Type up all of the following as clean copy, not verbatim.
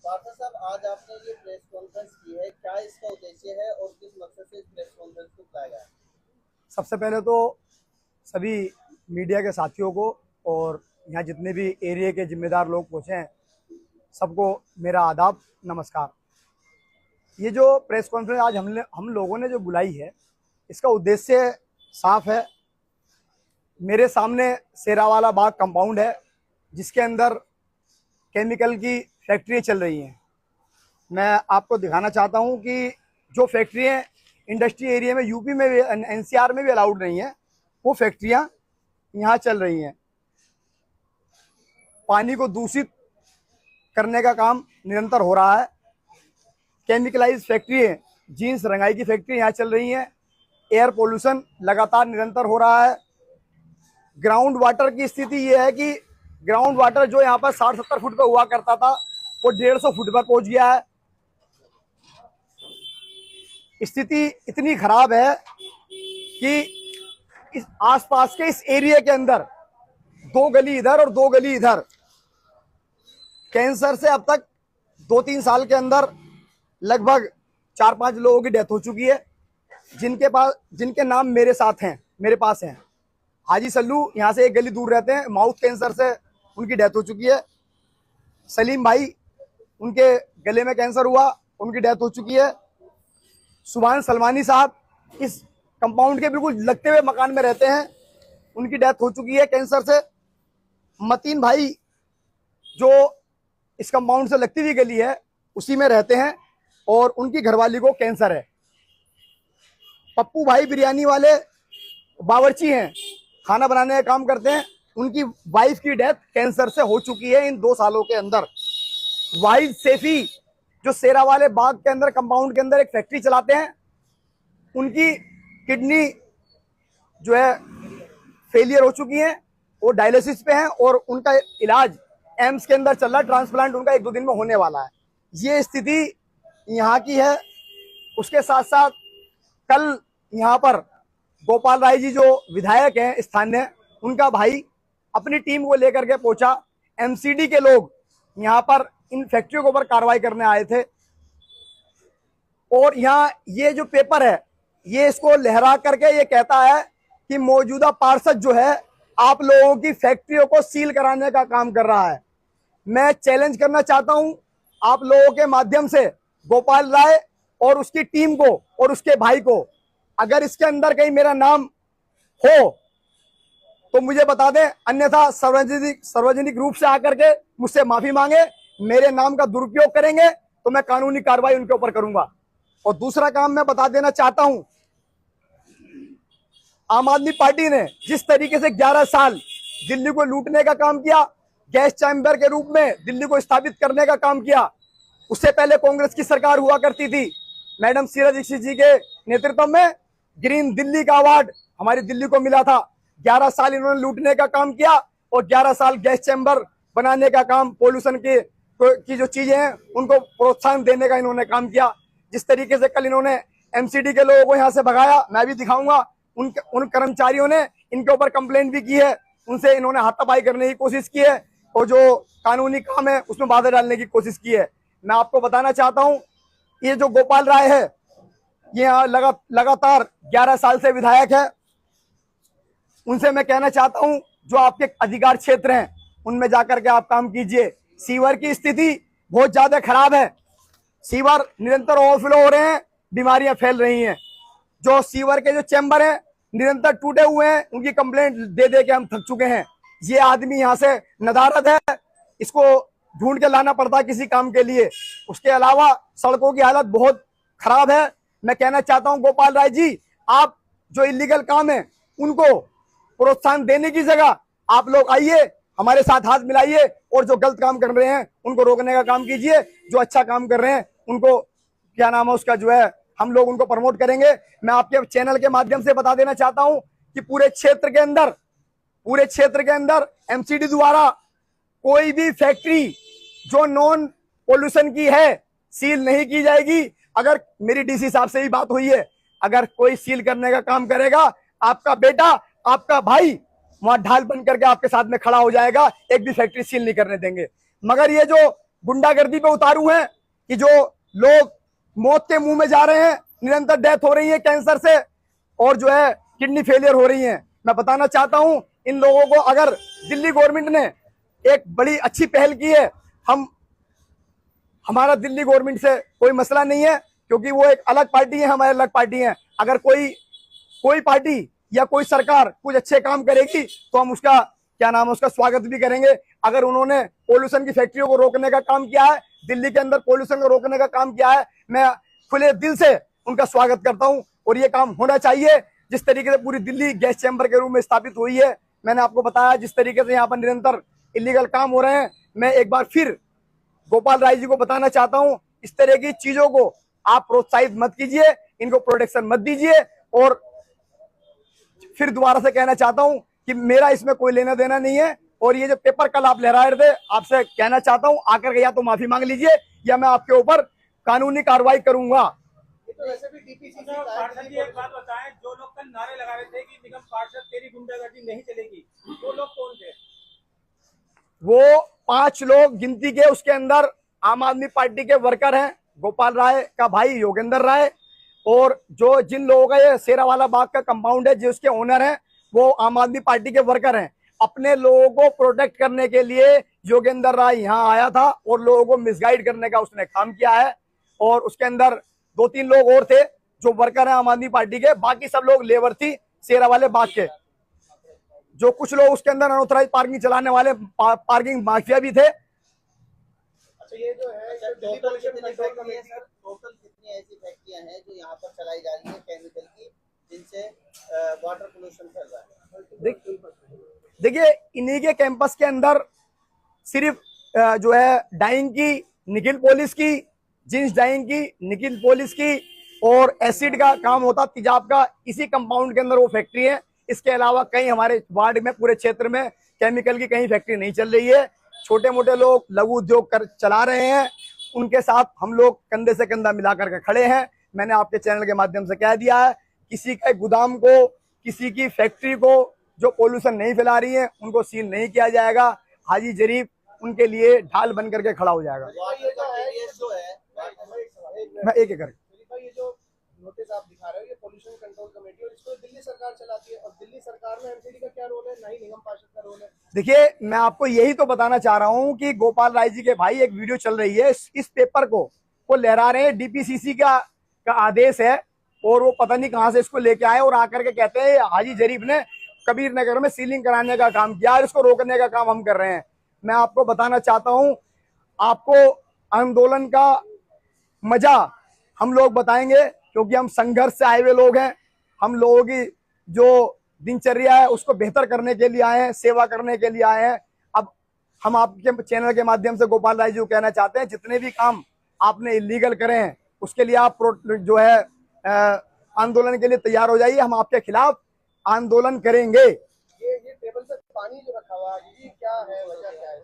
पार्था साहब, आज आपने ये प्रेस कॉन्फ्रेंस की है, क्या इसका उद्देश्य है और किस मकसद से इस प्रेस कॉन्फ्रेंस को बुलाया गया है? सबसे पहले तो सभी मीडिया के साथियों को और यहाँ जितने भी एरिया के जिम्मेदार लोग पहुँचे हैं सबको मेरा आदाब, नमस्कार। ये जो प्रेस कॉन्फ्रेंस आज हम लोगों ने जो बुलाई है, इसका उद्देश्य साफ है। मेरे सामने शेरावाला बाग कंपाउंड है, जिसके अंदर केमिकल की फैक्ट्रियाँ चल रही हैं। मैं आपको दिखाना चाहता हूँ कि जो फैक्ट्रियाँ इंडस्ट्री एरिया में यूपी में भी, एनसीआर में भी अलाउड नहीं है, वो फैक्ट्रियाँ यहाँ चल रही हैं। पानी को दूषित करने का काम निरंतर हो रहा है। केमिकलाइज फैक्ट्री है, जीन्स रंगाई की फैक्ट्री यहाँ चल रही हैं। एयर पोल्यूशन लगातार निरंतर हो रहा है। ग्राउंड वाटर की स्थिति ये है कि ग्राउंड वाटर जो यहाँ पर 60-70 फुट पे हुआ करता था, वो 150 फुट पर पहुंच गया है। स्थिति इतनी खराब है कि इस आसपास के इस एरिया के अंदर 2 गली इधर और 2 गली इधर कैंसर से अब तक 2-3 साल के अंदर लगभग 4-5 लोगों की डेथ हो चुकी है, जिनके नाम मेरे पास हैं। हाजी सल्लू यहाँ से 1 गली दूर रहते हैं, माउथ कैंसर से उनकी डेथ हो चुकी है। सलीम भाई, उनके गले में कैंसर हुआ, उनकी डेथ हो चुकी है। सुभान सलमानी साहब इस कंपाउंड के बिल्कुल लगते हुए मकान में रहते हैं, उनकी डेथ हो चुकी है कैंसर से। मतीन भाई जो इस कंपाउंड से लगती हुई गली है उसी में रहते हैं और उनकी घरवाली को कैंसर है। पप्पू भाई बिरयानी वाले बावर्ची हैं, खाना बनाने का काम करते हैं, उनकी वाइफ की डेथ कैंसर से हो चुकी है इन 2 सालों के अंदर। वाहिद सेफी जो शेरा वाले बाग के अंदर कंपाउंड के अंदर एक फैक्ट्री चलाते हैं, उनकी किडनी जो है फेलियर हो चुकी है, वो डायलिसिस पे हैं और उनका इलाज एम्स के अंदर चल रहा है। ट्रांसप्लांट उनका 1-2 दिन में होने वाला है। ये स्थिति यहाँ की है। उसके साथ साथ कल यहाँ पर गोपाल राय जी जो विधायक हैं स्थानीय, उनका भाई अपनी टीम को लेकर के पहुंचा। एमसीडी के लोग यहाँ पर इन फैक्ट्रियों के ऊपर कार्रवाई करने आए थे और यहाँ ये जो पेपर है, ये इसको लहरा करके ये कहता है कि मौजूदा पार्षद जो है आप लोगों की फैक्ट्रियों को सील कराने का काम कर रहा है। मैं चैलेंज करना चाहता हूं आप लोगों के माध्यम से गोपाल राय और उसकी टीम को और उसके भाई को, अगर इसके अंदर कहीं मेरा नाम हो तो मुझे बता दें, अन्यथा सार्वजनिक रूप से आकर के मुझसे माफी मांगे। मेरे नाम का दुरुपयोग करेंगे तो मैं कानूनी कार्रवाई उनके ऊपर करूंगा। और दूसरा काम मैं बता देना चाहता हूं, आम आदमी पार्टी ने जिस तरीके से 11 साल दिल्ली को लूटने का काम किया, गैस चैम्बर के रूप में दिल्ली को स्थापित करने का काम किया, उससे पहले कांग्रेस की सरकार हुआ करती थी, मैडम शीला दीक्षित जी के नेतृत्व में ग्रीन दिल्ली का अवार्ड हमारी दिल्ली को मिला था। 11 साल इन्होंने लूटने का काम किया और 11 साल गैस चैम्बर बनाने का काम, पोल्यूशन की जो चीजें हैं उनको प्रोत्साहन देने का इन्होंने काम किया। जिस तरीके से कल इन्होंने एमसीडी के लोगों को यहाँ से भगाया, मैं भी दिखाऊंगा। उन कर्मचारियों ने इनके ऊपर कंप्लेंट भी की है, उनसे इन्होंने हाथापाई करने की कोशिश की है और जो कानूनी काम है उसमें बाधा डालने की कोशिश की है। मैं आपको बताना चाहता हूं, ये जो गोपाल राय है, ये लगातार 11 साल से विधायक है। उनसे मैं कहना चाहता हूं, जो आपके अधिकार क्षेत्र हैं उनमें जाकर के आप काम कीजिए। सीवर की स्थिति बहुत ज्यादा खराब है, सीवर निरंतर ओवरफ्लो हो रहे हैं, बीमारियां फैल रही हैं। जो सीवर के जो चैम्बर हैं निरंतर टूटे हुए हैं, उनकी कंप्लेंट दे दे के हम थक चुके हैं। ये आदमी यहाँ से नदारद है, इसको ढूंढ के लाना पड़ता है किसी काम के लिए। उसके अलावा सड़कों की हालत बहुत खराब है। मैं कहना चाहता हूं गोपाल राय जी, आप जो इलीगल काम है उनको प्रोत्साहन देने की जगह आप लोग आइए, हमारे साथ हाथ मिलाइए और जो गलत काम कर रहे हैं उनको रोकने का काम कीजिए। जो अच्छा काम कर रहे हैं उनको क्या नाम है उसका जो है, हम लोग उनको प्रमोट करेंगे। मैं आपके चैनल के माध्यम से बता देना चाहता हूं कि पूरे क्षेत्र के अंदर एमसीडी द्वारा कोई भी फैक्ट्री जो नॉन पोल्यूशन की है सील नहीं की जाएगी। अगर मेरी डीसी साहब से ही बात हुई है, अगर कोई सील करने का काम करेगा, आपका बेटा, आपका भाई वहां ढाल बन करके आपके साथ में खड़ा हो जाएगा, एक भी फैक्ट्री सील नहीं करने देंगे। मगर ये जो गुंडागर्दी पे उतारू हैं कि जो लोग मौत के मुंह में जा रहे हैं, निरंतर डेथ हो रही है कैंसर से और जो है किडनी फेलियर हो रही है। मैं बताना चाहता हूं इन लोगों को, अगर दिल्ली गवर्नमेंट ने एक बड़ी अच्छी पहल की है, हमारा दिल्ली गवर्नमेंट से कोई मसला नहीं है, क्योंकि वो एक अलग पार्टी है, हमारे अलग पार्टी है। अगर कोई पार्टी या कोई सरकार कुछ अच्छे काम करेगी तो हम उसका क्या नाम है, उसका स्वागत भी करेंगे। अगर उन्होंने पोल्यूशन की फैक्ट्रियों को रोकने का काम किया है, दिल्ली के अंदर पोल्यूशन को रोकने का काम किया है, मैं खुले दिल से उनका स्वागत करता हूं और ये काम होना चाहिए। जिस तरीके से पूरी दिल्ली गैस चैम्बर के रूप में स्थापित हुई है, मैंने आपको बताया जिस तरीके से यहाँ पर निरंतर इलीगल काम हो रहे हैं, मैं एक बार फिर गोपाल राय जी को बताना चाहता हूं, इस तरह की चीजों को आप प्रोत्साहित मत कीजिए, इनको प्रोटेक्शन मत दीजिए। और फिर दोबारा से कहना चाहता हूं कि मेरा इसमें कोई लेना देना नहीं है। और ये जो पेपर कल आप लहरा रहे थे, आपसे कहना चाहता हूं आकर के या तो माफी मांग लीजिए या मैं आपके ऊपर कानूनी कार्रवाई करूंगा। तो वैसे भी डीपीसीसी पार्षद जी एक बात बताएं, जो लोग कल नारे लगा रहे थे कि निगम पार्षद तेरी गुंडागर्दी नहीं चलेगी, वो लोग कौन थे? वो 5 लोग गिनती के, उसके अंदर आम आदमी पार्टी के वर्कर हैं, गोपाल राय का भाई योगेंद्र राय, और जो जिन लोगों का ये शेरावाला बाग का कंपाउंड है, जो उसके ओनर हैं, वो आम आदमी पार्टी के वर्कर हैं। अपने लोगों को प्रोटेक्ट करने के लिए योगेंद्र राय यहाँ आया था और लोगों को मिसगाइड करने का उसने काम किया है। और उसके अंदर 2-3 लोग और थे जो वर्कर हैं आम आदमी पार्टी के, बाकी सब लोग लेबर थी शेरावाले बाग के। जो कुछ लोग उसके अंदर अनऑथराइज पार्किंग चलाने वाले पार्किंग माफिया भी थे। अच्छा, ये जो है टोटल कितनी फैक्ट्रियां सर, टोटल कितनी ऐसी फैक्ट्रियां हैं जो यहाँ पर चलाई जा रही है केमिकल की, जिनसे वाटर पोल्यूशन फैल रहा है? देखिए, इन्हीं के कैंपस के अंदर सिर्फ जो है डाइंग की, निकिल पॉलिश की, जींस डाइंग की, निकिल पॉलिश की और एसिड का काम होता तेजाब का, इसी कंपाउंड के अंदर वो फैक्ट्री है। इसके अलावा कहीं हमारे वार्ड में, पूरे क्षेत्र में केमिकल की कहीं फैक्ट्री नहीं चल रही है। छोटे मोटे लोग लघु उद्योग कर चला रहे हैं, उनके साथ हम लोग कंधे से कंधा मिलाकर के खड़े हैं। मैंने आपके चैनल के माध्यम से कह दिया है, किसी के गोदाम को, किसी की फैक्ट्री को जो पोल्यूशन नहीं फैला रही है, उनको सील नहीं किया जाएगा। हाजी जरीफ उनके लिए ढाल बन करके खड़ा हो जाएगा। मैं एक एक करके, ये जो नोटिस आप दिखा रहे हो, ये पोल्यूशन कंट्रोल कमेटी और इसको दिल्ली सरकार चलाती है, और दिल्ली सरकार में एमसीडी का क्या रोल है, ना ही निगम पार्षद का रोल है? देखिए, मैं आपको यही तो बताना चाह रहा हूं कि गोपाल राय जी के भाई एक वीडियो चल रही है, इस पेपर को वो लहरा रहे हैं, डीपीसीसी का आदेश है और वो पता नहीं कहां से इसको लेके आए और आकर के कहते हैं हाजी जरीफ ने कबीर नगर में सीलिंग कराने का काम किया और इसको रोकने का काम हम कर रहे हैं। मैं आपको बताना चाहता हूं, आपको आंदोलन का मजा हम लोग बताएंगे, क्योंकि हम संघर्ष से आए हुए लोग हैं। हम लोगों की जो दिनचर्या है उसको बेहतर करने के लिए आए हैं, सेवा करने के लिए आए हैं। अब हम आपके चैनल के माध्यम से गोपाल राय जी को कहना चाहते हैं, जितने भी काम आपने इलीगल करे हैं उसके लिए आप जो है आंदोलन के लिए तैयार हो जाइए। हम आपके खिलाफ आंदोलन करेंगे। ये टेबल पे पानी जो रखा हुआ है, ये क्या है, वजह क्या है?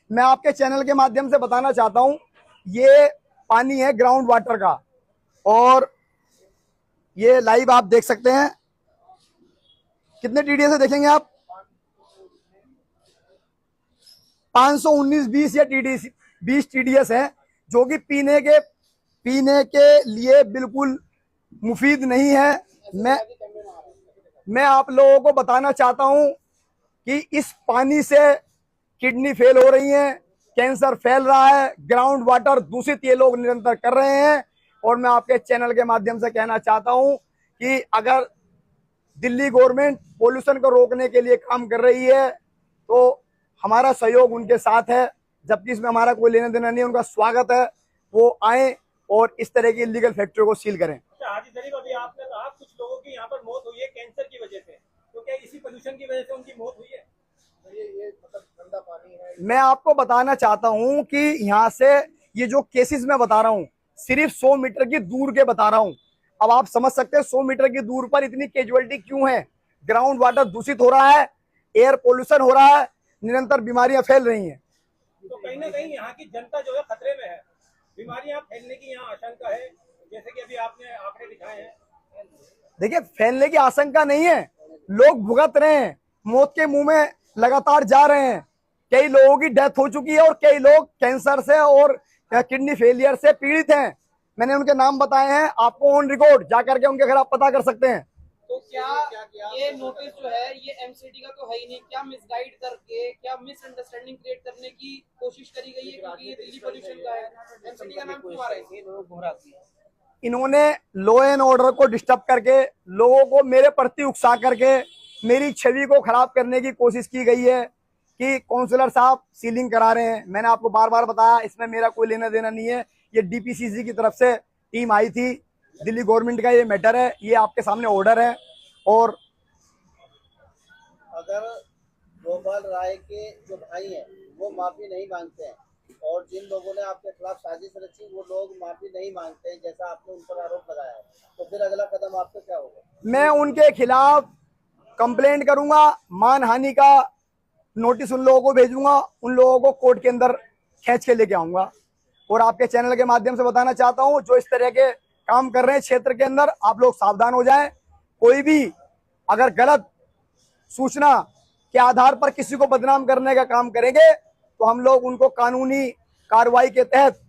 मैं आपके चैनल के माध्यम से बताना चाहता हूं, ये पानी है ग्राउंड वाटर का और ये लाइव आप देख सकते हैं। कितने टीडीएस है देखेंगे आप? 519-20 या टीडीएस 20 टीडीएस है, जो कि पीने के लिए बिल्कुल मुफीद नहीं है। मैं आप लोगों को बताना चाहता हूं कि इस पानी से किडनी फेल हो रही है, कैंसर फैल रहा है, ग्राउंड वाटर दूषित ये लोग निरंतर कर रहे हैं। और मैं आपके चैनल के माध्यम से कहना चाहता हूं कि अगर दिल्ली गवर्नमेंट पोल्यूशन को रोकने के लिए काम कर रही है तो हमारा सहयोग उनके साथ है, जबकि इसमें हमारा कोई लेना देना नहीं है। उनका स्वागत है, वो आए और इस तरह की इलीगल फैक्ट्री को सील करें। हाजी जरीफ, अभी आपने कहा कुछ लोगों की यहाँ पर मौत हुई है कैंसर की वजह से, तो क्या इसी पोल्यूशन की वजह से उनकी मौत हुई है? ये मतलब गंदा पानी है। मैं आपको बताना चाहता हूं कि यहाँ से ये जो केसेस मैं बता रहा हूं, सिर्फ 100 मीटर की दूर के बता रहा हूं। अब आप समझ सकते हैं 100 मीटर की दूर पर इतनी कैजुअलिटी क्यों है। ग्राउंड वाटर दूषित हो रहा है, एयर पोल्यूशन हो रहा है, निरंतर बीमारियां फैल रही हैं। तो कहीं ना कहीं यहाँ की जनता जो है खतरे में है, बीमारियां फैलने की यहाँ आशंका है, जैसे कि अभी आपने आंकड़े दिखाए हैं। देखिए, फैलने की आशंका नहीं है, लोग भुगत रहे हैं, मौत के मुंह में लगातार जा रहे हैं। कई लोगों की डेथ हो चुकी है और कई लोग कैंसर से और किडनी फेलियर से पीड़ित हैं। मैंने उनके नाम बताए हैं, आपको ऑन रिकॉर्ड जाकर के उनके घर आप पता कर सकते हैं। तो क्या ये नोटिस जो है ये एमसीडी का तो है ही नहीं, क्या मिसगाइड करके, क्या मिसअंडरस्टैंडिंग क्रिएट करने की कोशिश करी गई है? क्योंकि ये दिल्ली पोल्यूशन का है, एमसीडी का नाम क्यों आ रहा है? लोग गुमराह किए। इन्होंने लॉ एंड ऑर्डर को डिस्टर्ब करके, लोगों को मेरे प्रति उकसा करके मेरी छवि को खराब करने की कोशिश की गई है कि काउंसलर साहब सीलिंग करा रहे हैं। मैंने आपको बार बार बताया, इसमें मेरा कोई लेना देना नहीं है। ये डीपीसीसी की तरफ से टीम आई थी, दिल्ली गवर्नमेंट का ये मैटर है, ये आपके सामने ऑर्डर है। और अगर गोपाल राय के जो भाई हैं वो माफी नहीं मांगते हैं और जिन लोगों ने आपके खिलाफ साजिश रची वो लोग माफी नहीं मांगते हैं, जैसा आपने उन पर आरोप लगाया है, तो फिर अगला कदम आपका क्या होगा? मैं उनके खिलाफ कंप्लेंट करूंगा, मानहानि का नोटिस उन लोगों को भेजूंगा, उन लोगों को कोर्ट के अंदर खींच के लेके आऊंगा। और आपके चैनल के माध्यम से बताना चाहता हूं, जो इस तरह के काम कर रहे हैं क्षेत्र के अंदर, आप लोग सावधान हो जाएं। कोई भी अगर गलत सूचना के आधार पर किसी को बदनाम करने का काम करेंगे तो हम लोग उनको कानूनी कार्रवाई के तहत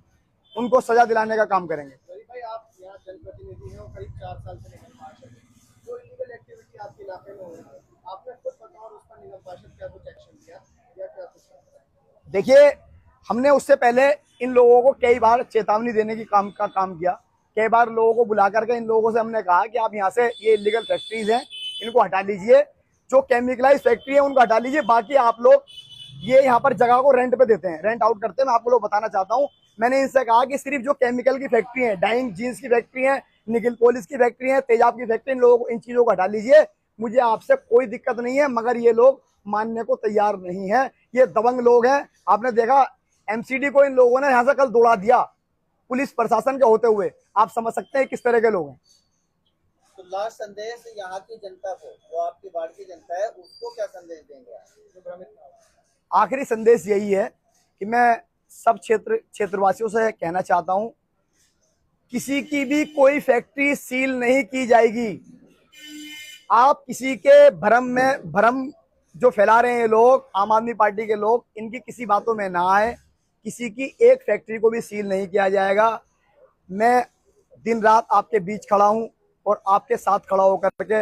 उनको सजा दिलाने का काम करेंगे। भाई आप यहाँ जनप्रतिनिधि हैं और करीब 4 साल से निगम पार्षद हैं, जो इलीगल एक्टिविटी आपके इलाके में हो रही है, आपने खुद बताओ उस पर निगम पार्षद क्या कुछ एक्शन लिया या क्या कुछ कर रहा है? देखिए, हमने उससे पहले इन लोगों को कई बार चेतावनी देने की काम किया। कई बार लोगों को बुला करके इन लोगों से हमने कहा कि आप यहाँ से ये इलीगल फैक्ट्रीज हैं, इनको हटा लीजिए, जो केमिकलाइज फैक्ट्री है उनको हटा लीजिए, बाकी आप लोग ये यहाँ पर जगह को रेंट पे देते हैं, रेंट आउट करते हैं। मैं आपको लोग बताना चाहता हूँ, मैंने इनसे कहा कि सिर्फ जो केमिकल की फैक्ट्री है, डाइंग जीन्स की फैक्ट्री है, निकिल पॉलिश की फैक्ट्री है, तेजाब की फैक्ट्री, इन लोगों को, इन चीजों को हटा लीजिए, मुझे आपसे कोई दिक्कत नहीं है। मगर ये लोग मानने को तैयार नहीं है, ये दबंग लोग हैं। आपने देखा एमसीडी को इन लोगों ने यहाँ से कल दौड़ा दिया पुलिस प्रशासन के होते हुए, आप समझ सकते हैं किस तरह के लोग हैं। तो लास्ट संदेश यहाँ की जनता को, जो आपकी वार्ड की जनता है, उसको क्या संदेश देंगे आप? आखिरी संदेश यही है कि मैं सब क्षेत्रवासियों से कहना चाहता हूं, किसी की भी कोई फैक्ट्री सील नहीं की जाएगी। आप किसी के भ्रम जो फैला रहे हैं लोग, आम आदमी पार्टी के लोग, इनकी किसी बातों में ना आए। किसी की एक फैक्ट्री को भी सील नहीं किया जाएगा। मैं दिन रात आपके बीच खड़ा हूं और आपके साथ खड़ा होकर के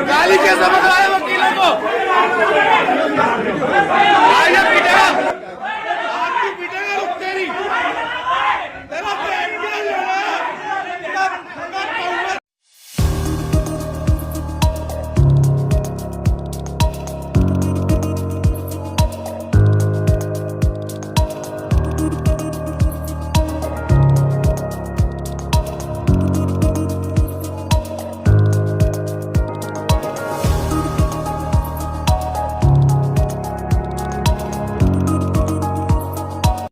गाली कैसे बदला है वकीलों को?